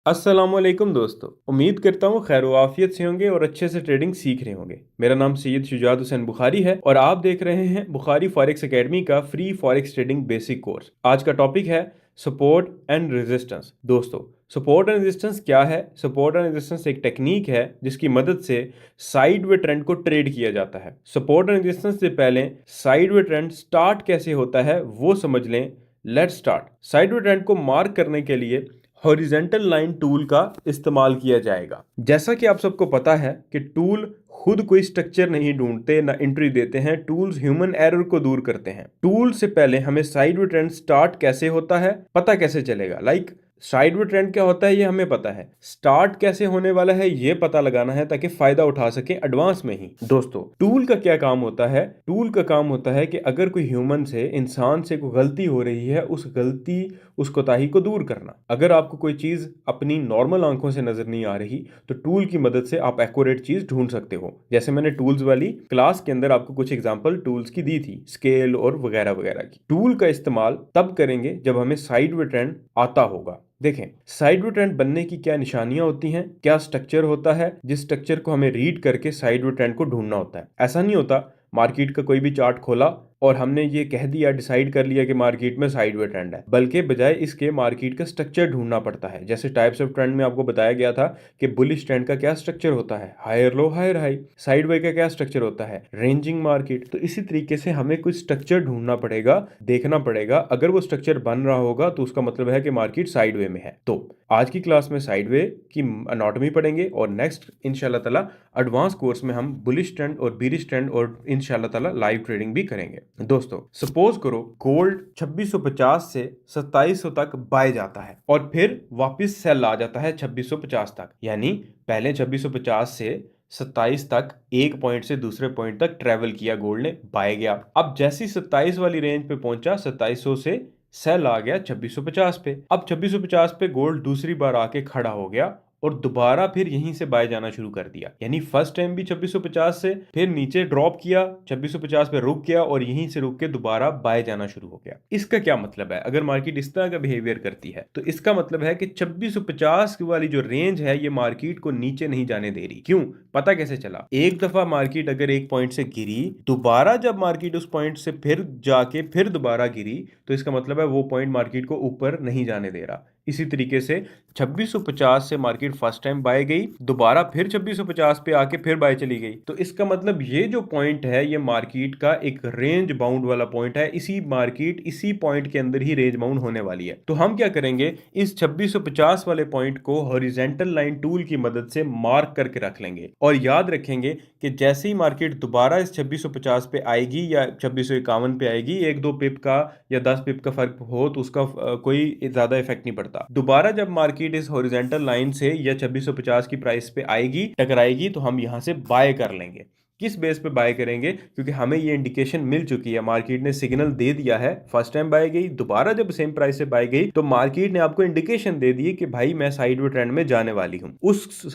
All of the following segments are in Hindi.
अस्सलामुअलैकुम दोस्तों, उम्मीद करता हूँ खैर आफियत से होंगे और अच्छे से ट्रेडिंग सीख रहे होंगे। मेरा नाम सैयद शुजात हुसैन बुखारी है और आप देख रहे हैं बुखारी फॉरेक्स एकेडमी का free forex trading basic course. आज का टॉपिक है सपोर्ट एंड रेजिस्टेंस। दोस्तों, सपोर्ट एंड रेजिस्टेंस क्या है? सपोर्ट एंड रेजिस्टेंस एक टेक्निक है जिसकी मदद से साइडवे ट्रेंड को ट्रेड किया जाता है। सपोर्ट एंड रेजिस्टेंस से पहले साइडवे ट्रेंड स्टार्ट कैसे होता है वो समझ लें। Let's start. साइडवे ट्रेंड को मार्क करने के लिए हॉरिजेंटल लाइन टूल का इस्तेमाल किया जाएगा। जैसा कि आप सबको पता है कि टूल खुद कोई स्ट्रक्चर नहीं ढूंढते ना एंट्री देते हैं, टूल्स ह्यूमन एरर को दूर करते हैं। टूल से पहले हमें साइडवे ट्रेंड स्टार्ट कैसे होता है पता कैसे चलेगा? साइडवे ट्रेंड क्या होता है ये हमें पता है, स्टार्ट कैसे होने वाला है ये पता लगाना है ताकि फायदा उठा सके एडवांस में ही। दोस्तों, टूल का क्या काम होता है? टूल का काम होता है कि अगर कोई ह्यूमन से, इंसान से कोई गलती हो रही है, उस कोताही को दूर करना। अगर आपको कोई चीज अपनी नॉर्मल आंखों से नजर नहीं आ रही तो टूल की मदद से आप एक्यूरेट चीज ढूंढ सकते हो। जैसे मैंने टूल्स वाली क्लास के अंदर आपको कुछ एग्जांपल टूल्स की दी थी, स्केल और वगैरह वगैरह की। टूल का इस्तेमाल तब करेंगे जब हमें साइडवे ट्रेंड आता होगा। देखें, साइडवे ट्रेंड बनने की क्या निशानियां होती हैं, क्या स्ट्रक्चर होता है जिस स्ट्रक्चर को हमें रीड करके साइडवे ट्रेंड को ढूंढना होता है। ऐसा नहीं होता मार्केट का कोई भी चार्ट खोला और हमने ये कह दिया, डिसाइड कर लिया कि मार्केट में साइडवे ट्रेंड है, बल्कि बजाय इसके मार्केट का स्ट्रक्चर ढूंढना पड़ता है। जैसे टाइप्स ऑफ ट्रेंड में आपको बताया गया था कि बुलिश ट्रेंड का क्या स्ट्रक्चर होता है, higher low higher high. Sideway का क्या स्ट्रक्चर होता है, रेंजिंग मार्केट। तो इसी तरीके से हमें कुछ स्ट्रक्चर ढूंढना पड़ेगा, देखना पड़ेगा। अगर वो स्ट्रक्चर बन रहा होगा तो उसका मतलब है कि मार्केट साइडवे में है। तो आज की क्लास में साइडवे की अनाटॉमी पढ़ेंगे और नेक्स्ट इंशाल्लाह ताला एडवांस कोर्स में हम बुलिश ट्रेंड और बीरिश ट्रेंड और इंशाल्लाह ताला लाइव ट्रेडिंग भी करेंगे। दोस्तों, सपोज करो गोल्ड 2650 से 2700 तक बाय जाता है और फिर वापस सेल आ जाता है 2650 तक। यानी पहले 2650 से 27 तक एक पॉइंट से दूसरे पॉइंट तक ट्रेवल किया, गोल्ड ने बाय गया। अब जैसी 27 वाली रेंज पे पहुंचा, 2700 से सेल आ गया 2650 पे। अब 2650 पे गोल्ड दूसरी बार आके खड़ा हो गया और दोबारा फिर यहीं से बाय जाना शुरू कर दिया। यानी फर्स्ट टाइम भी 2650 से फिर नीचे ड्रॉप किया, 2650 पे रुक गया और यहीं से रुक के दोबारा बाय जाना शुरू हो गया। इसका क्या मतलब है? अगर मार्केट इस तरह का बिहेवियर करती है तो इसका मतलब है कि 2650 वाली जो रेंज है ये मार्केट को नीचे नहीं जाने दे रही। क्यों? पता कैसे चला? एक दफा मार्केट अगर एक पॉइंट से गिरी, दोबारा जब मार्केट उस पॉइंट से फिर जाके फिर दोबारा गिरी तो इसका मतलब है वो पॉइंट मार्केट को ऊपर नहीं जाने दे रहा। इसी तरीके से 2650 से मार्केट फर्स्ट टाइम बाय गई, दोबारा फिर 2650 पे आके फिर बाय चली गई। तो इसका मतलब ये जो पॉइंट है ये मार्केट का एक रेंज बाउंड वाला पॉइंट है। इसी पॉइंट के अंदर ही रेंज बाउंड होने वाली है। तो हम क्या करेंगे, इस 2650 वाले पॉइंट को हॉरिजेंटल लाइन टूल की मदद से मार्क करके रख लेंगे और याद रखेंगे कि जैसे ही मार्केट दोबारा इस 2650 पे आएगी या 2651 पे आएगी, एक दो पिप का या 10 पिप का फर्क हो तो उसका कोई ज्यादा इफेक्ट नहीं पड़ता। दोबारा जब मार्केट इस हॉरिजॉन्टल लाइन से या 2650 की प्राइस पे आएगी, टकराएगी, तो हम यहां से बाय कर लेंगे। किस बेस पे बाय करेंगे? क्योंकि हमें ये इंडिकेशन मिल चुकी है, मार्केट ने सिग्नल दे दिया है। फर्स्ट टाइम बाय गई, दोबारा जब सेम प्राइस से बाय गई तो मार्केट ने आपको इंडिकेशन दे दी कि भाई मैं साइडवे ट्रेंड में जाने वाली हूं।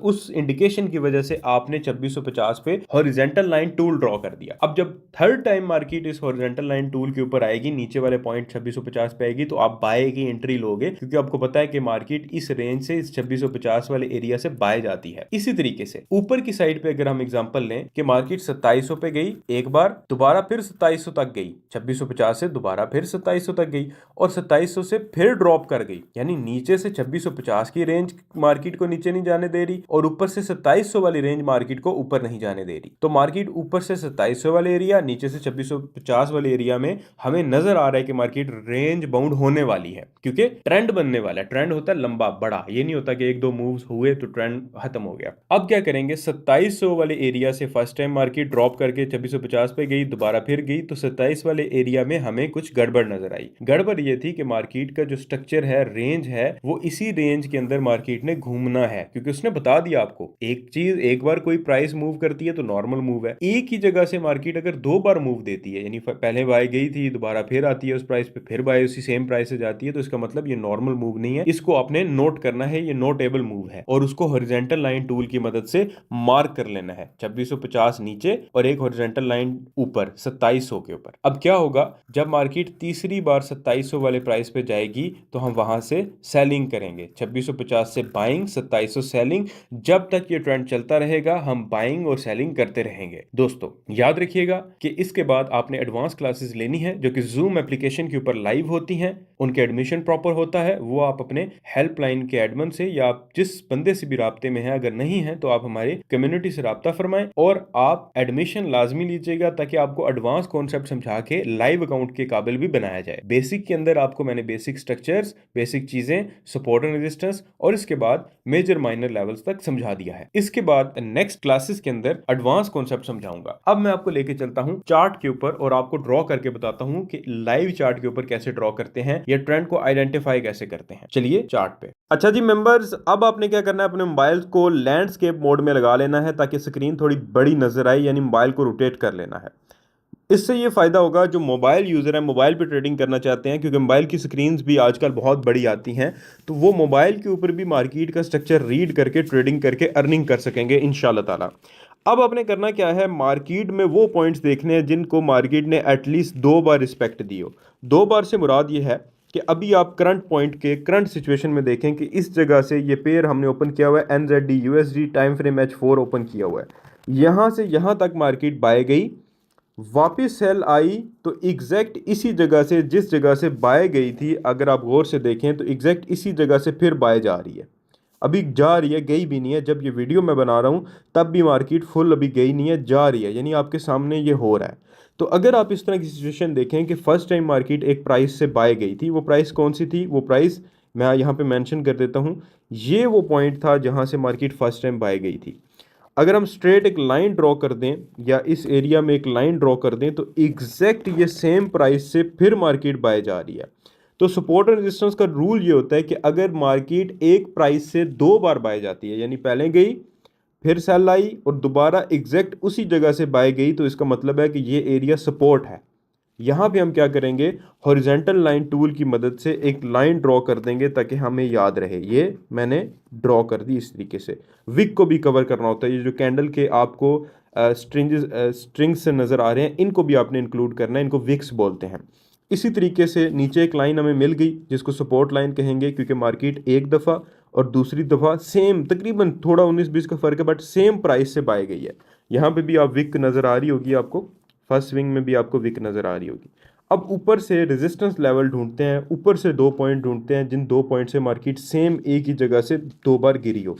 उस इंडिकेशन की वजह से आपने 2650 पे हॉरिजॉन्टल लाइन टूल ड्रॉ कर दिया। अब जब थर्ड टाइम मार्केट इस हॉरिजॉन्टल लाइन टूल के ऊपर आएगी, नीचे वाले पॉइंट 2650 पे आएगी, तो आप बाय की एंट्री लोगे क्योंकि आपको पता है कि मार्केट इस रेंज से, इस 2650 वाले एरिया से बाय जाती है। इसी तरीके से ऊपर की साइड पे अगर हम एग्जांपल लें कि मार्केट 2700 पे गई एक बार, दोबारा फिर 2700 तक गई, 2650 से दोबारा फिर 2700 तक गई और 2700 से फिर ड्रॉप कर गई। यानी नीचे से 2650 की रेंज मार्केट को नीचे नहीं जाने दे रही और ऊपर से 2700 वाली रेंज मार्केट को ऊपर नहीं जाने दे रही। तो मार्केट ऊपर से 2700 वाले एरिया, नीचे से 2650 वाले एरिया में हमें नजर आ रहा है कि मार्केट रेंज बाउंड होने वाली है क्योंकि ट्रेंड बनने वाला है। ट्रेंड होता है लंबा बड़ा, ये नहीं होता कि एक दो मूव्स हुए तो ट्रेंड खत्म हो गया। अब क्या करेंगे, 2700 वाले एरिया से फर्स्ट टाइम मार्केट ड्रॉप करके 2650 पे गई, दोबारा फिर गई, तो 27 वाले एरिया में हमें कुछ गड़बड़ नजर आई। गड़बड़ ये थी कि मार्केट का जो स्ट्रक्चर है, रेंज है, वो इसी रेंज के अंदर मार्केट ने घूमना है क्योंकि उसने बता दिया आपको एक चीज, एक बार कोई प्राइस मूव करती है तो नॉर्मल मूव है। एक ही जगह से मार्केट अगर दो बार मूव देती है, यानी पहले बाय गई थी, दोबारा फिर आती है उस प्राइस पे, फिर बाय उसी सेम प्राइस से जाती है, तो इसका मतलब ये नॉर्मल मूव नहीं है। इसको आपने नोट करना है, ये नोटेबल मूव है और उसको हॉरिजॉन्टल लाइन टूल की मदद से मार्क कर लेना है। 2650 नीचे और एक हॉरिजॉन्टल लाइन ऊपर 2700 के ऊपर। अब क्या होगा, जब मार्केट तीसरी बार 2700 वाले प्राइस पे जाएगी तो हम वहां से सेलिंग करेंगे। 2650 से बाइंग, 2700 सेलिंग। जब तक ये ट्रेंड चलता रहेगा हम बाइंग और सेलिंग करते रहेंगे। दोस्तों याद रखिएगा कि इसके बाद आपने एडवांस क्लासेस लेनी है जो कि जूम एप्लीकेशन के ऊपर लाइव होती हैं। उनके एडमिशन प्रॉपर होता है, वो आप अपने हेल्पलाइन के एडमिन से या आप जिस बंदे से भी राब्ते में हैं, अगर नहीं है तो आप हमारे कम्युनिटी से राब्ता फरमाएं और आप एडमिशन लाजमी लीजिएगा ताकि आपको एडवांस कॉन्सेप्ट समझा के लाइव अकाउंट के काबिल भी बनाया जाए। बेसिक के अंदर आपको मैंने बेसिक स्ट्रक्चर्स, बेसिक चीजें, सपोर्ट एंड रेजिस्टेंस और इसके बाद मेजर माइनर लेवल्स तक समझा दिया है। इसके बाद नेक्स्ट क्लासेस के अंदर एडवांस कॉन्सेप्ट समझाऊंगा। अब मैं आपको लेके चलता हूं चार्ट के ऊपर और आपको ड्रॉ करके बताता हूं कि लाइव चार्ट के ऊपर कैसे ड्रॉ करते हैं या ट्रेंड को आइडेंटिफाई कैसे करते हैं। चलिए चार्ट पे। अच्छा जी मेंबर्स, अब आपने क्या करना है, अपने मोबाइल को लैंडस्केप मोड में लगा लेना है ताकि स्क्रीन थोड़ी बड़ी नजर आए, यानी मोबाइल को रोटेट कर लेना है। इससे ये फायदा होगा जो मोबाइल यूजर है, मोबाइल पे ट्रेडिंग करना चाहते हैं, क्योंकि मोबाइल की स्क्रीन्स भी आजकल बहुत बड़ी आती हैं, तो वो मोबाइल के ऊपर भी मार्केट का स्ट्रक्चर रीड करके ट्रेडिंग करके अर्निंग कर सकेंगे इंशाल्लाह ताला। अब आपने करना क्या है, मार्केट में वो पॉइंट्स देखने हैं जिनको मार्केट ने एटलीस्ट 2 बार रिस्पेक्ट दी हो। 2 बार से मुराद ये है कि अभी आप करंट पॉइंट के करंट सिचुएशन में देखें कि इस जगह से ये पेयर हमने ओपन किया हुआ है, NZD USD time frame H4 open किया हुआ है, यहाँ से यहाँ तक मार्केट बाय गई, वापस सेल आई तो एग्जैक्ट इसी जगह से जिस जगह से बाय गई थी, अगर आप गौर से देखें तो एग्जैक्ट इसी जगह से फिर बाय जा रही है। अभी जा रही है, गई भी नहीं है। जब ये वीडियो मैं बना रहा हूँ तब भी मार्केट फुल अभी गई नहीं है, जा रही है, यानी आपके सामने ये हो रहा है। तो अगर आप इस तरह की सिचुएशन देखें कि फर्स्ट टाइम मार्केट एक प्राइस से बाय गई थी, वो प्राइस कौन सी थी, वो प्राइस मैं यहाँ पे मेंशन कर देता हूँ। ये वो पॉइंट था जहाँ से मार्केट फर्स्ट टाइम बाय गई थी। अगर हम स्ट्रेट एक लाइन ड्रॉ कर दें या इस एरिया में एक लाइन ड्रॉ कर दें तो एग्जैक्ट ये सेम प्राइस से फिर मार्केट बाय जा रही है। तो सपोर्ट एंड रेजिस्टेंस का रूल ये होता है कि अगर मार्केट एक प्राइस से 2 बार बाय जाती है, यानी पहले गई फिर सेल आई और दोबारा एग्जैक्ट उसी जगह से बाय गई, तो इसका मतलब है कि ये एरिया सपोर्ट है। यहाँ पे हम क्या करेंगे, हॉरिजॉन्टल लाइन टूल की मदद से एक लाइन ड्रॉ कर देंगे ताकि हमें याद रहे। ये मैंने ड्रॉ कर दी इस तरीके से। विक को भी कवर करना होता है, ये जो कैंडल के आपको स्ट्रिंग्स से नज़र आ रहे हैं, इनको भी आपने इंक्लूड करना है, इनको विक्स बोलते हैं। इसी तरीके से नीचे एक लाइन हमें मिल गई जिसको सपोर्ट लाइन कहेंगे, क्योंकि मार्केट एक दफ़ा और दूसरी दफ़ा सेम तकरीबन थोड़ा 19-20 का फ़र्क है बट सेम प्राइस से बाय गई है। यहाँ पे भी आप विक नज़र आ रही होगी आपको, फर्स्ट स्विंग में भी आपको विक नज़र आ रही होगी। अब ऊपर से रेजिस्टेंस लेवल ढूंढते हैं, ऊपर से 2 पॉइंट ढूंढते हैं जिन 2 पॉइंट से मार्केट सेम एक ही जगह से 2 बार गिरी हो।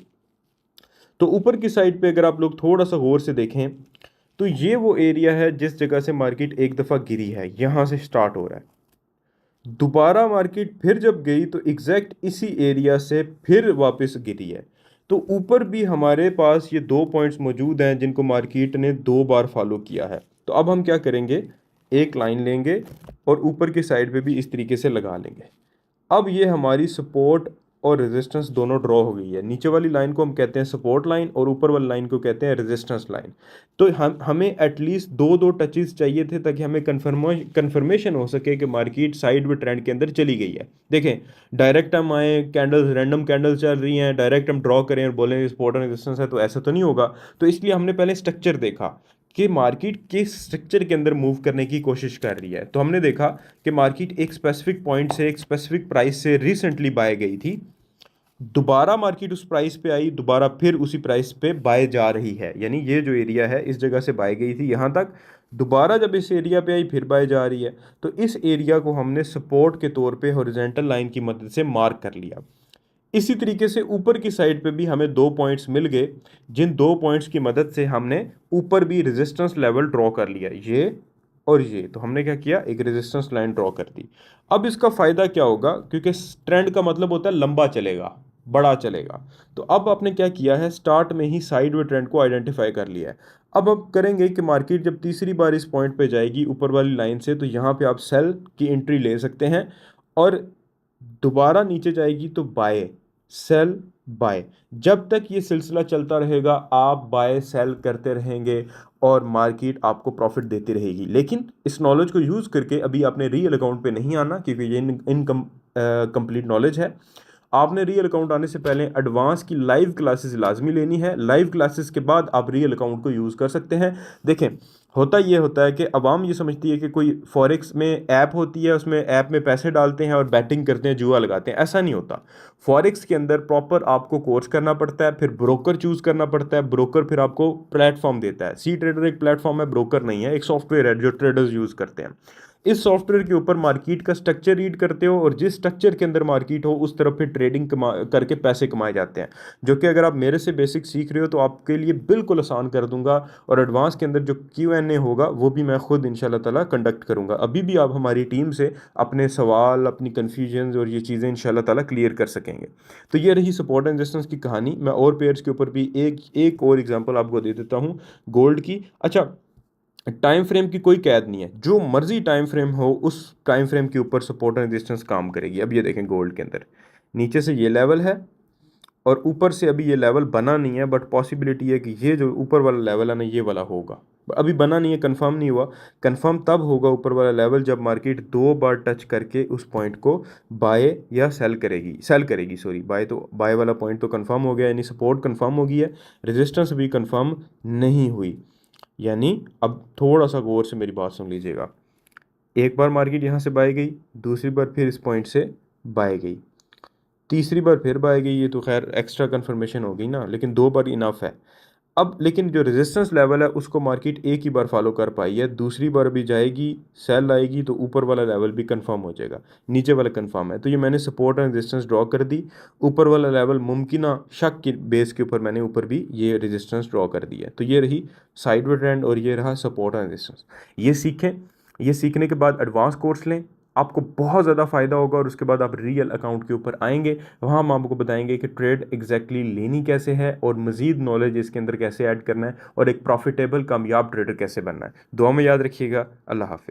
तो ऊपर की साइड पे अगर आप लोग थोड़ा सा गौर से देखें तो ये वो एरिया है जिस जगह से मार्केट एक दफ़ा गिरी है, यहाँ से स्टार्ट हो रहा है। दोबारा मार्केट फिर जब गई तो एग्जैक्ट इसी एरिया से फिर वापस गिरी है। तो ऊपर भी हमारे पास ये 2 पॉइंट्स मौजूद हैं जिनको मार्केट ने 2 बार फॉलो किया है। तो अब हम क्या करेंगे, एक लाइन लेंगे और ऊपर की साइड पे भी इस तरीके से लगा लेंगे। अब ये हमारी सपोर्ट और रेजिस्टेंस दोनों ड्रॉ हो गई है। नीचे वाली लाइन को हम कहते हैं सपोर्ट लाइन और ऊपर वाली लाइन को कहते हैं रेजिस्टेंस लाइन। तो हमें एटलीस्ट दो टचेस चाहिए थे ताकि हमें कन्फर्मेशन हो सके कि मार्केट साइडवेज ट्रेंड के अंदर चली गई है। देखें, डायरेक्ट हम आए, कैंडल्स रैंडम कैंडल्स चल रही हैं, डायरेक्ट हम ड्रॉ करें और बोलें सपोर्ट और रेजिस्टेंस है, तो ऐसा तो नहीं होगा। तो इसलिए हमने पहले स्ट्रक्चर देखा कि मार्केट किस स्ट्रक्चर के अंदर मूव करने की कोशिश कर रही है। तो हमने देखा कि मार्केट एक स्पेसिफिक पॉइंट से एक स्पेसिफिक प्राइस से रिसेंटली बाय गई थी, दोबारा मार्केट उस प्राइस पे आई, दोबारा फिर उसी प्राइस पे बाय जा रही है, यानी ये जो एरिया है इस जगह से बाय गई थी यहाँ तक, दोबारा जब इस एरिया पे आई फिर बाय जा रही है। तो इस एरिया को हमने सपोर्ट के तौर पे हॉरिजॉन्टल लाइन की मदद से मार्क कर लिया। इसी तरीके से ऊपर की साइड पे भी हमें 2 पॉइंट्स मिल गए जिन 2 पॉइंट्स की मदद से हमने ऊपर भी रेजिस्टेंस लेवल ड्रॉ कर लिया, ये और ये। तो हमने क्या किया, एक रेजिस्टेंस लाइन ड्रॉ कर दी। अब इसका फ़ायदा क्या होगा, क्योंकि ट्रेंड का मतलब होता है लंबा चलेगा, बड़ा चलेगा। तो अब आपने क्या किया है, स्टार्ट में ही साइडवेज ट्रेंड को आइडेंटिफाई कर लिया है। अब करेंगे कि मार्केट जब तीसरी बार इस पॉइंट पे जाएगी ऊपर वाली लाइन से, तो यहाँ पे आप सेल की एंट्री ले सकते हैं और दोबारा नीचे जाएगी तो बाय, सेल, बाय। जब तक ये सिलसिला चलता रहेगा आप बाय सेल करते रहेंगे और मार्केट आपको प्रॉफिट देती रहेगी। लेकिन इस नॉलेज को यूज़ करके अभी आपने रियल अकाउंट पे नहीं आना, क्योंकि ये इनकम्प्लीट नॉलेज है। आपने रियल अकाउंट आने से पहले एडवांस की लाइव क्लासेस लाजमी लेनी है। लाइव क्लासेस के बाद आप रियल अकाउंट को यूज़ कर सकते हैं। देखें, होता है कि अवाम ये समझती है कि कोई फॉरेक्स में ऐप होती है, उसमें ऐप में पैसे डालते हैं और बैटिंग करते हैं, जुआ लगाते हैं। ऐसा नहीं होता। फॉरेक्स के अंदर प्रॉपर आपको कोर्स करना पड़ता है, फिर ब्रोकर चूज़ करना पड़ता है। ब्रोकर फिर आपको प्लेटफॉर्म देता है। सी ट्रेडर एक प्लेटफॉर्म है, ब्रोकर नहीं है, एक सॉफ्टवेयर है जो ट्रेडर्स यूज़ करते हैं। इस सॉफ्टवेयर के ऊपर मार्केट का स्ट्रक्चर रीड करते हो और जिस स्ट्रक्चर के अंदर मार्केट हो उस तरफ फिर ट्रेडिंग करके पैसे कमाए जाते हैं, जो कि अगर आप मेरे से बेसिक सीख रहे हो तो आपके लिए बिल्कुल आसान कर दूंगा। और एडवांस के अंदर जो Q&A होगा वो भी मैं खुद इंशाल्लाह ताला कंडक्ट करूंगा। अभी भी आप हमारी टीम से अपने सवाल, अपनी कन्फ्यूजन्स और ये चीज़ें इंशाल्लाह ताला क्लियर कर सकेंगे। तो ये रही सपोर्ट एंड रेजिस्टेंस की कहानी। मैं और पेयर्स के ऊपर भी एक और एग्जांपल आपको दे देता हूँ गोल्ड की। अच्छा, टाइम फ्रेम की कोई कैद नहीं है, जो मर्जी टाइम फ्रेम हो उस टाइम फ्रेम के ऊपर सपोर्ट एंड रेजिस्टेंस काम करेगी। अब ये देखें, गोल्ड के अंदर नीचे से ये लेवल है और ऊपर से अभी ये लेवल बना नहीं है, बट पॉसिबिलिटी है कि ये जो ऊपर वाला लेवल है ना, ये वाला होगा। अभी बना नहीं है, कंफर्म नहीं हुआ। कंफर्म तब होगा ऊपर वाला लेवल जब मार्केट 2 बार टच करके उस पॉइंट को बाय या सेल करेगी सॉरी। बाय वाला पॉइंट तो कंफर्म हो गया, यानी सपोर्ट कंफर्म हो गई है। रेजिस्टेंस भी कंफर्म नहीं हुई, यानी अब थोड़ा सा गौर से मेरी बात सुन लीजिएगा। एक बार मार्केट यहाँ से बाय गई, दूसरी बार फिर इस पॉइंट से बाय गई, तीसरी बार फिर बाय गई। ये तो खैर एक्स्ट्रा कंफर्मेशन हो गई ना, लेकिन 2 बार इनफ है। अब लेकिन जो रेजिस्टेंस लेवल है उसको मार्केट एक ही बार फॉलो कर पाई है, दूसरी बार भी जाएगी, सेल आएगी तो ऊपर वाला लेवल भी कंफर्म हो जाएगा, नीचे वाला कंफर्म है। तो ये मैंने सपोर्ट एंड रेजिस्टेंस ड्रॉ कर दी। ऊपर वाला लेवल मुमकिन शक के बेस के ऊपर मैंने ऊपर भी ये रेजिस्टेंस ड्रॉ कर दिया। तो ये रही साइडवे ट्रेंड और ये रहा सपोर्ट एंड रेजिस्टेंस। ये सीखें। ये सीखने के बाद एडवांस कोर्स लें, आपको बहुत ज़्यादा फ़ायदा होगा। और उसके बाद आप रियल अकाउंट के ऊपर आएंगे, वहाँ हम आपको बताएंगे कि ट्रेड एग्जैक्टली लेनी कैसे है और मज़ीद नॉलेज इसके अंदर कैसे ऐड करना है और एक प्रॉफिटेबल कामयाब ट्रेडर कैसे बनना है। दुआ में याद रखिएगा। अल्लाह हाफिज़।